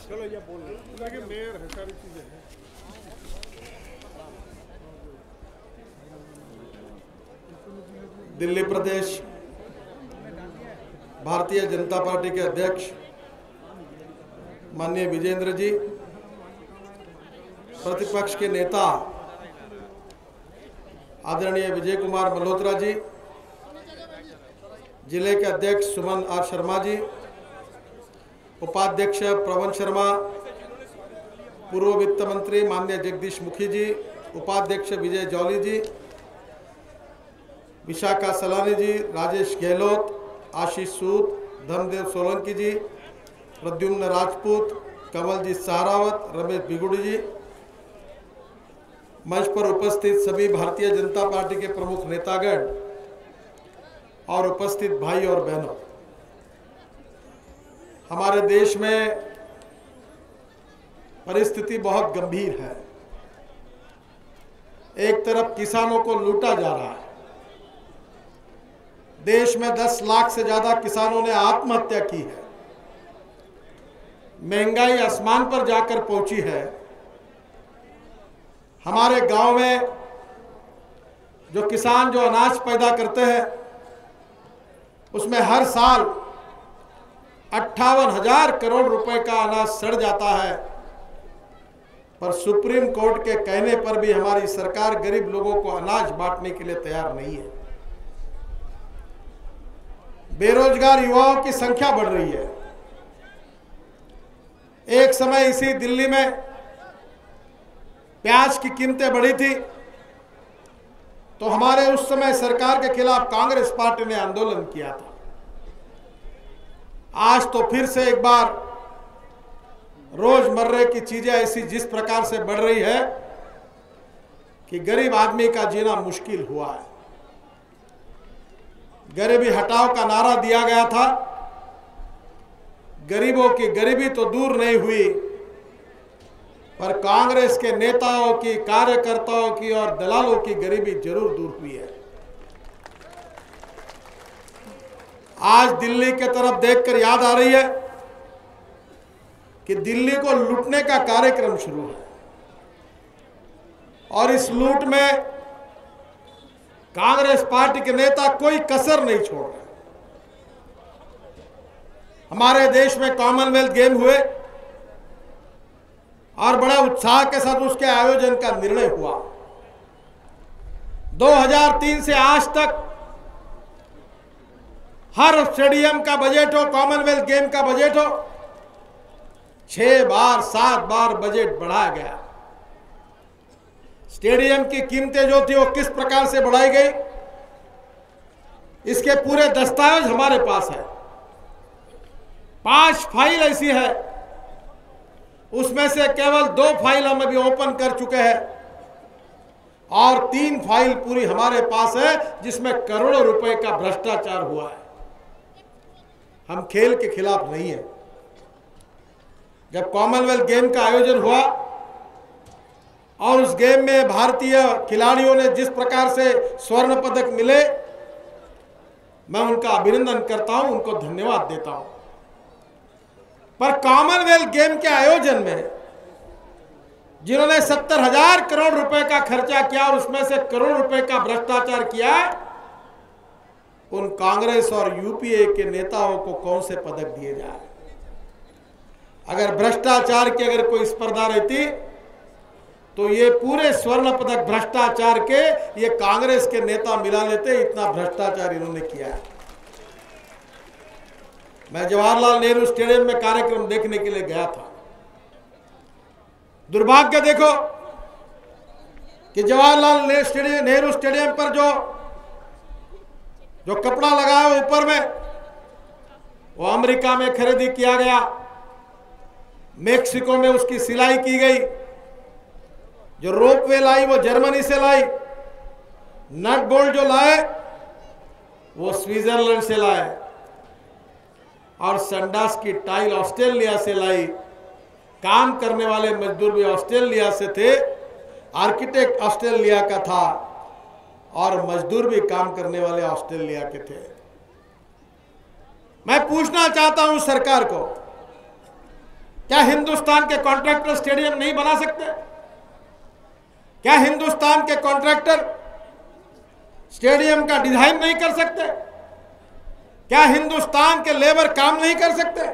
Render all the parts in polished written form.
चलो ये बोल रहे मेयर है, सारी चीजें हैं। दिल्ली प्रदेश भारतीय जनता पार्टी के अध्यक्ष माननीय विजेंद्र जी, प्रतिपक्ष के नेता आदरणीय विजय कुमार मल्होत्रा जी, जिले के अध्यक्ष सुमन आर शर्मा जी, उपाध्यक्ष प्रवन शर्मा, पूर्व वित्त मंत्री माननीय जगदीश मुखी जी, उपाध्यक्ष विजय जौली जी, विशाखा सलानी जी, राजेश गहलोत, आशीष सूद, धर्मदेव सोलंकी जी, प्रद्युम्न राजपूत, कमल जी सहारावत, रमेश बिगुड़ी जी, मंच पर उपस्थित सभी भारतीय जनता पार्टी के प्रमुख नेतागण और उपस्थित भाई और बहनों, हमारे देश में परिस्थिति बहुत गंभीर है। एक तरफ किसानों को लूटा जा रहा है। देश में 10 लाख से ज्यादा किसानों ने आत्महत्या की है। महंगाई आसमान पर जाकर पहुंची है। हमारे गांव में जो किसान जो अनाज पैदा करते हैं उसमें हर साल 58,000 करोड़ रुपए का अनाज सड़ जाता है, पर सुप्रीम कोर्ट के कहने पर भी हमारी सरकार गरीब लोगों को अनाज बांटने के लिए तैयार नहीं है। बेरोजगार युवाओं की संख्या बढ़ रही है। एक समय इसी दिल्ली में प्याज की कीमतें बढ़ी थी तो हमारे उस समय सरकार के खिलाफ कांग्रेस पार्टी ने आंदोलन किया था। आज तो फिर से एक बार रोजमर्रे की चीजें ऐसी जिस प्रकार से बढ़ रही है कि गरीब आदमी का जीना मुश्किल हुआ है। गरीबी हटाओ का नारा दिया गया था, गरीबों की गरीबी तो दूर नहीं हुई, पर कांग्रेस के नेताओं की, कार्यकर्ताओं की और दलालों की गरीबी जरूर दूर हुई है। आज दिल्ली के तरफ देखकर याद आ रही है कि दिल्ली को लूटने का कार्यक्रम शुरू है और इस लूट में कांग्रेस पार्टी के नेता कोई कसर नहीं छोड़ रहे। हमारे देश में कॉमनवेल्थ गेम हुए और बड़े उत्साह के साथ उसके आयोजन का निर्णय हुआ। 2003 से आज तक हर स्टेडियम का बजट हो, कॉमनवेल्थ गेम का बजट हो, 6 बार 7 बार बजट बढ़ाया गया। स्टेडियम की कीमतें जो थी वो किस प्रकार से बढ़ाई गई, इसके पूरे दस्तावेज हमारे पास है। 5 फाइल ऐसी है, उसमें से केवल 2 फाइल हम अभी ओपन कर चुके हैं और 3 फाइल पूरी हमारे पास है जिसमें करोड़ों रुपए का भ्रष्टाचार हुआ है। हम खेल के खिलाफ नहीं है। जब कॉमनवेल्थ गेम का आयोजन हुआ और उस गेम में भारतीय खिलाड़ियों ने जिस प्रकार से स्वर्ण पदक मिले, मैं उनका अभिनंदन करता हूं, उनको धन्यवाद देता हूं। पर कॉमनवेल्थ गेम के आयोजन में जिन्होंने 70,000 करोड़ रुपए का खर्चा किया और उसमें से करोड़ रुपए का भ्रष्टाचार किया, उन कांग्रेस और यूपीए के नेताओं को कौन से पदक दिए जाए? अगर भ्रष्टाचार की अगर कोई स्पर्धा रहती तो ये पूरे स्वर्ण पदक भ्रष्टाचार के ये कांग्रेस के नेता मिला लेते। इतना भ्रष्टाचार इन्होंने किया है। मैं जवाहरलाल नेहरू स्टेडियम में कार्यक्रम देखने के लिए गया था। दुर्भाग्य देखो कि जवाहरलाल नेहरू स्टेडियम पर जो कपड़ा लगाया ऊपर में वो अमेरिका में खरीदी किया गया, मेक्सिको में उसकी सिलाई की गई, जो रोपवे लाई वो जर्मनी से लाई, नट बोल्ट जो लाए वो स्विट्जरलैंड से लाए और संडास की टाइल ऑस्ट्रेलिया से लाई। काम करने वाले मजदूर भी ऑस्ट्रेलिया से थे, आर्किटेक्ट ऑस्ट्रेलिया का था और मजदूर भी काम करने वाले ऑस्ट्रेलिया के थे। मैं पूछना चाहता हूं सरकार को क्या हिंदुस्तान के कॉन्ट्रैक्टर स्टेडियम नहीं बना सकते? क्या हिंदुस्तान के कॉन्ट्रैक्टर स्टेडियम का डिजाइन नहीं कर सकते? क्या हिंदुस्तान के लेबर काम नहीं कर सकते?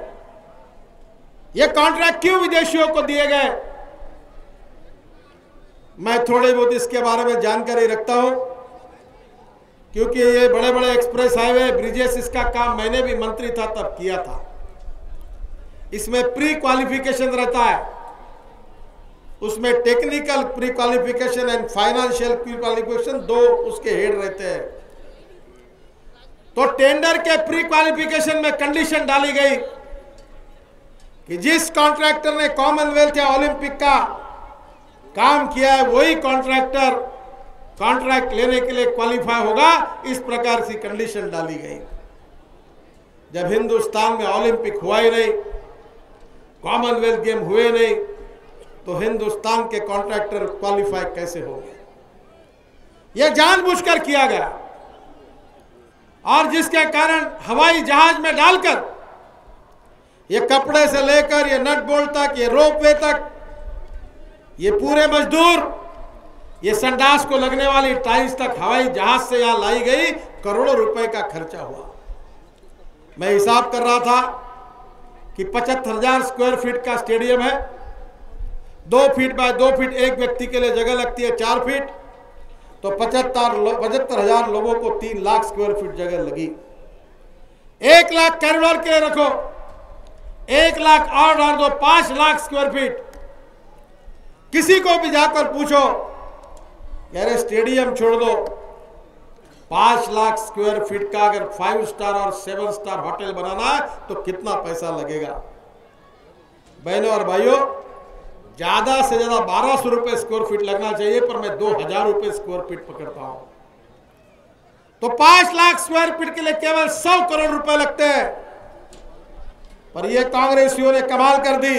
ये कॉन्ट्रैक्ट क्यों विदेशियों को दिए गए? मैं थोड़ी बहुत इसके बारे में जानकारी रखता हूं, क्योंकि ये बड़े बड़े एक्सप्रेस हाईवे ब्रिजेस, इसका काम मैंने भी मंत्री था तब किया था। इसमें प्री क्वालिफिकेशन रहता है, उसमें technical pre qualification and financial pre qualification, दो उसके हेड रहते हैं। तो टेंडर के प्री क्वालिफिकेशन में कंडीशन डाली गई कि जिस कॉन्ट्रैक्टर ने कॉमनवेल्थ या ओलंपिक का काम किया है वही कॉन्ट्रैक्टर कॉन्ट्रैक्ट लेने के लिए क्वालिफाई होगा। इस प्रकार की कंडीशन डाली गई। जब हिंदुस्तान में ओलंपिक हुआ ही नहीं, कॉमनवेल्थ गेम हुए नहीं, तो हिंदुस्तान के कॉन्ट्रैक्टर क्वालिफाई कैसे होंगे? यह जानबूझकर किया गया, और जिसके कारण हवाई जहाज में डालकर ये कपड़े से लेकर ये नट बोल्ट तक, ये रोपवे तक, ये पूरे मजदूर, ये संडास को लगने वाली टाइल्स तक हवाई जहाज से यहां लाई गई। करोड़ों रुपए का खर्चा हुआ। मैं हिसाब कर रहा था कि 75,000 स्क्वायर फीट का स्टेडियम है, 2 फीट बाय 2 फीट, एक व्यक्ति के लिए जगह लगती है 4 फीट, तो 75,000 लोगों को 3 लाख स्क्वायर फीट जगह लगी। 1 लाख कॉरिडोर के लिए रखो, 1 लाख और डाल दो, 5 लाख स्क्वायर फीट। किसी को भी जाकर पूछो, कह रहे स्टेडियम छोड़ दो, 5 लाख स्क्वायर फीट का अगर 5 स्टार और 7 स्टार होटल बनाना है तो कितना पैसा लगेगा? बहनों और भाइयों, ज्यादा से ज्यादा 1200 रुपए स्क्वायर फीट लगना चाहिए, पर मैं 2000 रुपए स्क्वायर फीट पकड़ता हूं। तो 5 लाख स्क्वायर फीट के लिए केवल 100 करोड़ रुपए लगते हैं। पर ये कांग्रेसियों ने कमाल कर दी।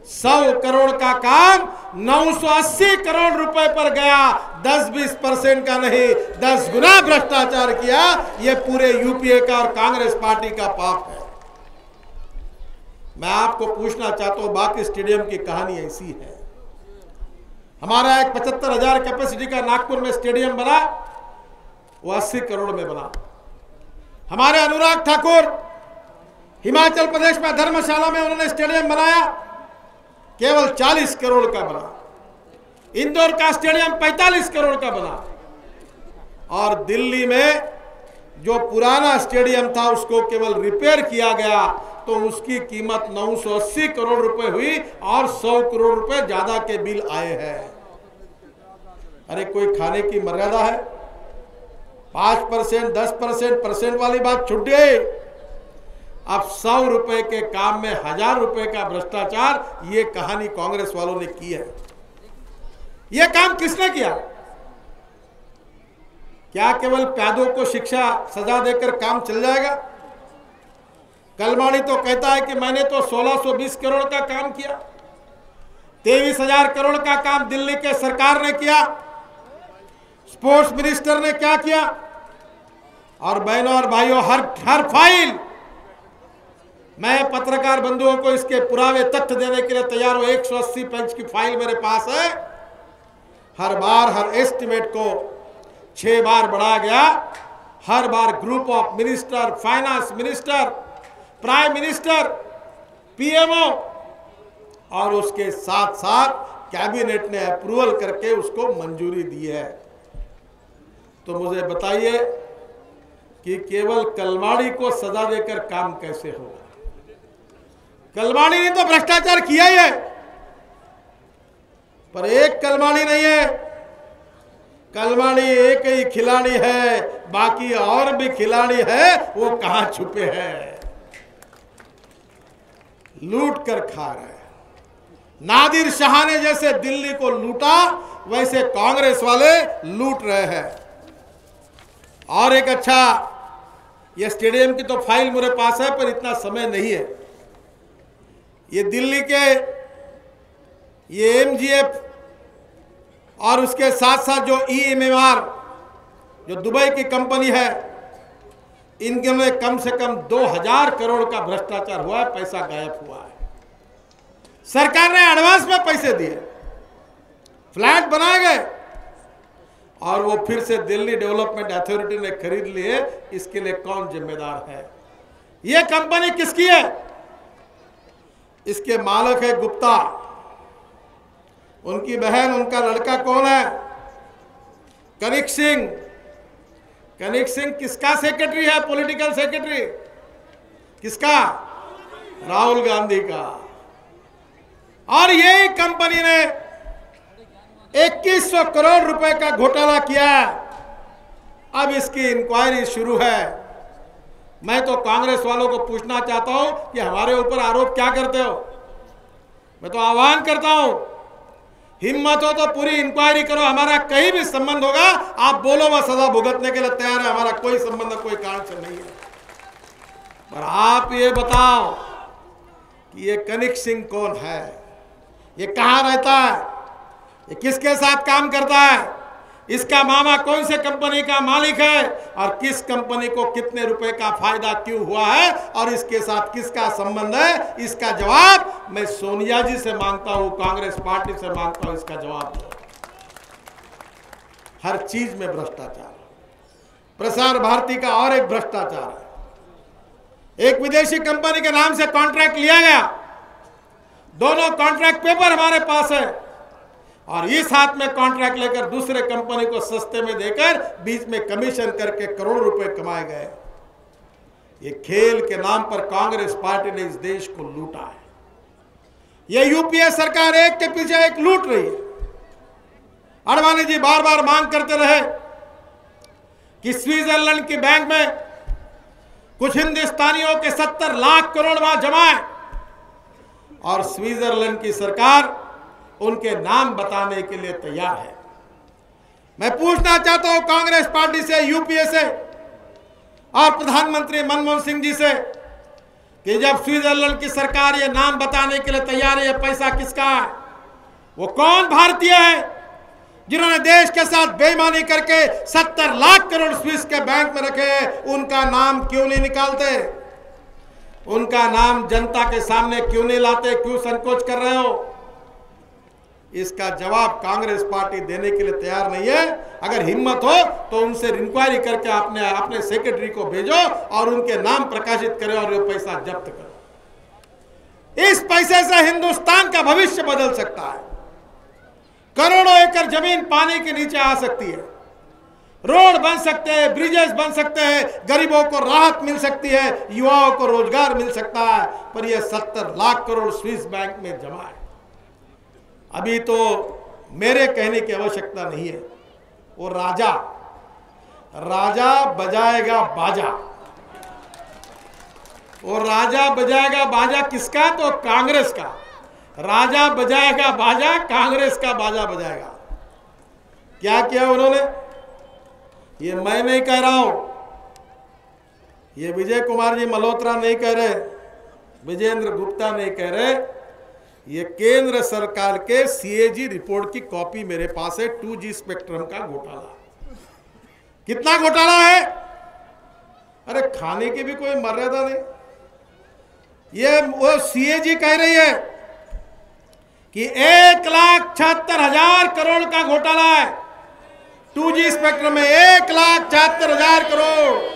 100 करोड़ का काम 980 करोड़ रुपए पर गया। 10-20% का नहीं, 10 गुना भ्रष्टाचार किया। यह पूरे यूपीए का और कांग्रेस पार्टी का पाप है। मैं आपको पूछना चाहता हूं, बाकी स्टेडियम की कहानी ऐसी है। हमारा एक 75,000 कैपेसिटी का नागपुर में स्टेडियम बना, वो 80 करोड़ में बना। हमारे अनुराग ठाकुर हिमाचल प्रदेश में धर्मशाला में उन्होंने स्टेडियम बनाया, केवल 40 करोड़ का बना। इंदौर का स्टेडियम 45 करोड़ का बना। और दिल्ली में जो पुराना स्टेडियम था उसको केवल रिपेयर किया गया तो उसकी कीमत 980 करोड़ रुपए हुई और 100 करोड़ रुपए ज्यादा के बिल आए हैं। अरे कोई खाने की मर्यादा है? 5%, 10% वाली बात छूट गई। अब 100 रुपए के काम में 1000 रुपए का भ्रष्टाचार, ये कहानी कांग्रेस वालों ने की है। यह काम किसने किया? क्या केवल पैदों को शिक्षा सजा देकर काम चल जाएगा? कलमाड़ी तो कहता है कि मैंने तो 1620 करोड़ का काम किया। 23,000 करोड़ का काम दिल्ली के सरकार ने किया। स्पोर्ट्स मिनिस्टर ने क्या किया? और बहनों और भाइयों, हर फाइल, मैं पत्रकार बंधुओं को इसके पुरावे तथ्य देने के लिए तैयार हूं। 180 पेज की फाइल मेरे पास है। हर बार हर एस्टिमेट को 6 बार बढ़ाया गया। हर बार group of minister, finance minister, prime minister, PMO और उसके साथ साथ कैबिनेट ने अप्रूवल करके उसको मंजूरी दी है। तो मुझे बताइए कि केवल कलमाड़ी को सजा देकर काम कैसे होगा? कलमाड़ी ने तो भ्रष्टाचार किया ही है, पर एक कलमाड़ी नहीं है। कलमाड़ी एक ही खिलाड़ी है, बाकी और भी खिलाड़ी है, वो कहां छुपे हैं? लूट कर खा रहे हैं। नादिर शाह ने जैसे दिल्ली को लूटा, वैसे कांग्रेस वाले लूट रहे हैं। और एक अच्छा, ये स्टेडियम की तो फाइल मेरे पास है, पर इतना समय नहीं है। ये दिल्ली के ये एमजीएफ और उसके साथ साथ जो ईएमआर जो दुबई की कंपनी है, इनके में कम से कम 2000 करोड़ का भ्रष्टाचार हुआ है, पैसा गायब हुआ है। सरकार ने एडवांस में पैसे दिए, फ्लैट बनाए गए और वो फिर से दिल्ली डेवलपमेंट अथॉरिटी ने खरीद लिए। इसके लिए कौन जिम्मेदार है? ये कंपनी किसकी है? इसके मालिक है गुप्ता, उनकी बहन, उनका लड़का कौन है? कनिक सिंह। कनिक सिंह किसका सेक्रेटरी है? पॉलिटिकल सेक्रेटरी किसका? राहुल गांधी का। और यही कंपनी ने 2100 करोड़ रुपए का घोटाला किया। अब इसकी इंक्वायरी शुरू है। मैं तो कांग्रेस वालों को पूछना चाहता हूं कि हमारे ऊपर आरोप क्या करते हो? मैं तो आह्वान करता हूं, हिम्मत हो तो पूरी इंक्वायरी करो। हमारा कहीं भी संबंध होगा, आप बोलो, वह सजा भुगतने के लिए तैयार है। हमारा कोई संबंध कोई कारण से नहीं है। पर आप ये बताओ कि ये कनिक सिंह कौन है? ये कहां रहता है? ये किसके साथ काम करता है? इसका मामा कौन से कंपनी का मालिक है? और किस कंपनी को कितने रुपए का फायदा क्यों हुआ है? और इसके साथ किसका संबंध है? इसका जवाब मैं सोनिया जी से मांगता हूं, कांग्रेस पार्टी से मांगता हूं। इसका जवाब दो। हर चीज में भ्रष्टाचार। प्रसार भारती का और एक भ्रष्टाचार है। एक विदेशी कंपनी के नाम से कॉन्ट्रैक्ट लिया गया, दोनों कॉन्ट्रैक्ट पेपर हमारे पास है, और इस हाथ में कॉन्ट्रैक्ट लेकर दूसरे कंपनी को सस्ते में देकर बीच में कमीशन करके करोड़ों रुपए कमाए गए। ये खेल के नाम पर कांग्रेस पार्टी ने इस देश को लूटा है। ये यूपीए सरकार एक के पीछे एक लूट रही है। अडवाणी जी बार बार मांग करते रहे कि स्विट्जरलैंड की बैंक में कुछ हिंदुस्तानियों के 70 लाख करोड़ वहां जमा है, और स्विट्जरलैंड की सरकार उनके नाम बताने के लिए तैयार है। मैं पूछना चाहता हूं कांग्रेस पार्टी से, यूपीए से और प्रधानमंत्री मनमोहन सिंह जी से कि जब स्विट्जरलैंड की सरकार ये नाम बताने के लिए तैयार है, ये पैसा किसका है? वो कौन भारतीय है जिन्होंने देश के साथ बेईमानी करके 70 लाख करोड़ स्विस के बैंक में रखे हैं? उनका नाम क्यों नहीं निकालते? उनका नाम जनता के सामने क्यों नहीं लाते? क्यों संकोच कर रहे हो? इसका जवाब कांग्रेस पार्टी देने के लिए तैयार नहीं है। अगर हिम्मत हो तो उनसे इंक्वायरी करके अपने सेक्रेटरी को भेजो और उनके नाम प्रकाशित करें और ये पैसा जब्त करो। इस पैसे से हिंदुस्तान का भविष्य बदल सकता है। करोड़ों एकड़ जमीन पानी के नीचे आ सकती है, रोड बन सकते हैं, ब्रिजेस बन सकते हैं, गरीबों को राहत मिल सकती है, युवाओं को रोजगार मिल सकता है। पर यह 70 लाख करोड़ स्विस बैंक में जमा है। अभी तो मेरे कहने की आवश्यकता नहीं है, वो राजा बजाएगा बाजा। वो राजा बजाएगा बाजा किसका? तो कांग्रेस का। राजा बजाएगा बाजा, कांग्रेस का बाजा बजाएगा। क्या किया उन्होंने? ये मैं नहीं कह रहा हूं, ये विजय कुमार जी मल्होत्रा नहीं कह रहे, विजेंद्र गुप्ता नहीं कह रहे, ये केंद्र सरकार के सीएजी रिपोर्ट की कॉपी मेरे पास है। 2G स्पेक्ट्रम का घोटाला। कितना घोटाला है? अरे खाने की भी कोई मर्यादा नहीं। ये वो सीएजी कह रही है कि 1,76,000 करोड़ का घोटाला है। 2G स्पेक्ट्रम में 1,76,000 करोड़।